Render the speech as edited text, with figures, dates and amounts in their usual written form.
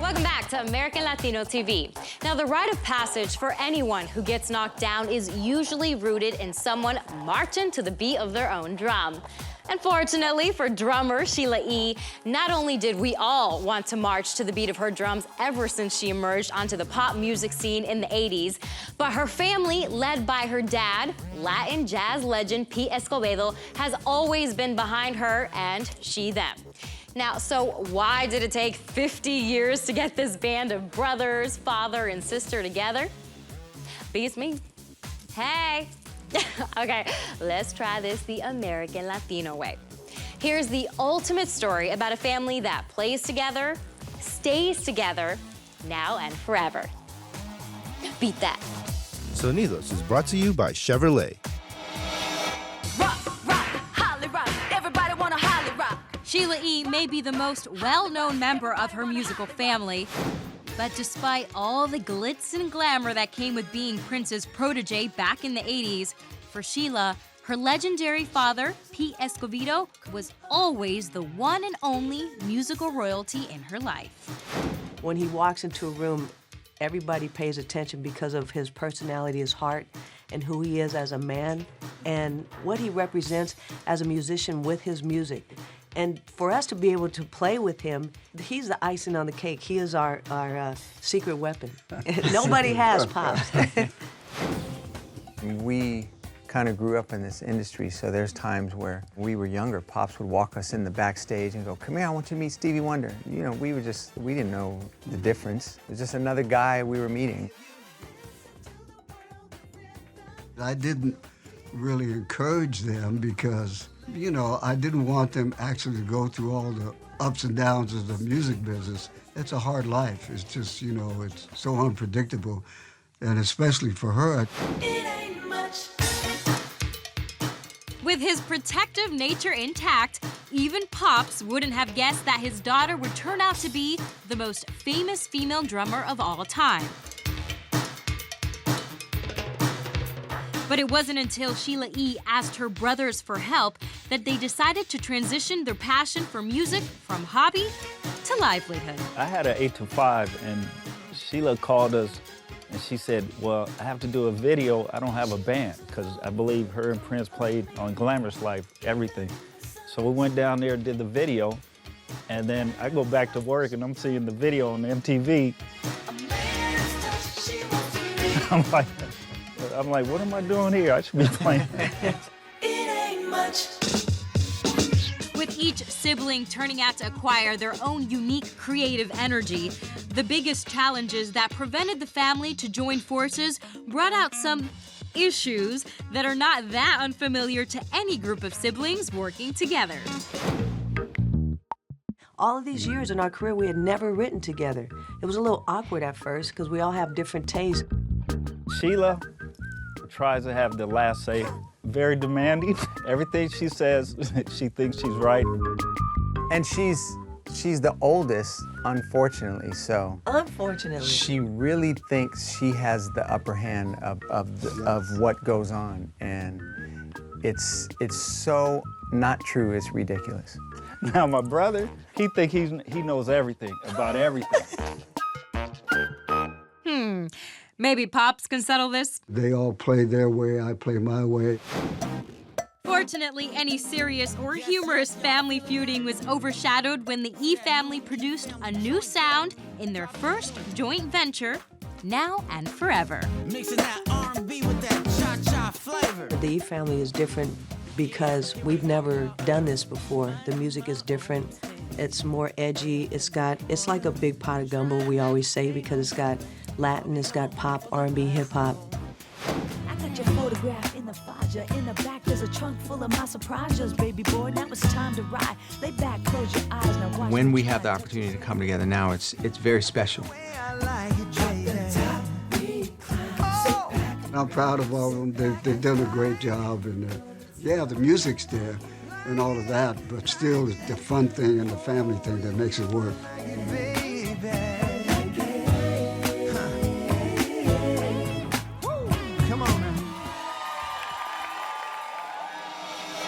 Welcome back to American Latino TV. Now, the rite of passage for anyone who gets knocked down is usually rooted in someone marching to the beat of their own drum. Unfortunately for drummer Sheila E., not only did we all want to march to the beat of her drums ever since she emerged onto the pop music scene in the 80s, but her family, led by her dad, Latin jazz legend Pete Escovedo, has always been behind her and she them. Now, so why did it take 50 years to get this band of brothers, father, and sister together? Beats me. Hey. Okay, let's try this the American Latino way. Here's the ultimate story about a family that plays together, stays together, now and forever. Beat that. Sonidos is brought to you by Chevrolet. Rock, rock, Holly rock, everybody wanna Holly rock. Sheila E. may be the most well-known member of her musical family, but despite all the glitz and glamour that came with being Prince's protege back in the 80s, for Sheila, her legendary father, Pete Escovedo, was always the one and only musical royalty in her life. When he walks into a room, everybody pays attention because of his personality, his heart, and who he is as a man, and what he represents as a musician with his music. And for us to be able to play with him, he's the icing on the cake. He is our secret weapon. Nobody has Pops. We kind of grew up in this industry, so there's times where we were younger, Pops would walk us in the backstage and go, "Come here, I want you to meet Stevie Wonder." You know, we didn't know the difference. It was just another guy we were meeting. I didn't really encourage them because, you know, I didn't want them actually to go through all the ups and downs of the music business. It's a hard life. It's just, you know, it's so unpredictable. And especially for her. It ain't much. With his protective nature intact, even Pops wouldn't have guessed that his daughter would turn out to be the most famous female drummer of all time. But it wasn't until Sheila E. asked her brothers for help that they decided to transition their passion for music from hobby to livelihood. I had an 8 to 5, and Sheila called us, and she said, "Well, I have to do a video. I don't have a band," because I believe her and Prince played on Glamorous Life, everything. So we went down there and did the video, and then I go back to work, and I'm seeing the video on MTV. I'm like, what am I doing here? I should be playing. It ain't much. With each sibling turning out to acquire their own unique creative energy, the biggest challenges that prevented the family to join forces brought out some issues that are not that unfamiliar to any group of siblings working together. All of these years in our career, we had never written together. It was a little awkward at first because we all have different tastes. Sheila tries to have the last say, very demanding. Everything she says, she thinks she's right. And she's the oldest, unfortunately, so. Unfortunately. She really thinks she has the upper hand of what goes on, and it's so not true, it's ridiculous. Now my brother, he thinks he knows everything about everything. Maybe Pops can settle this? They all play their way, I play my way. Fortunately, any serious or humorous family feuding was overshadowed when the E family produced a new sound in their first joint venture, Now and Forever. Mixing that R&B with that cha-cha flavor. The E family is different because we've never done this before. The music is different. It's more edgy. It's like a big pot of gumbo, we always say, because it's got Latin, it's got pop, R&B, hip-hop. I got your photograph in the Faja. In the back, there's a trunk full of my surprises, baby boy. Now it's time to ride. Lay back, close your eyes. Now watch. When we have the opportunity to come together now, it's very special. I'm proud of all of them. They've done a great job. And yeah, the music's there and all of that, but still it's the fun thing and the family thing that makes it work.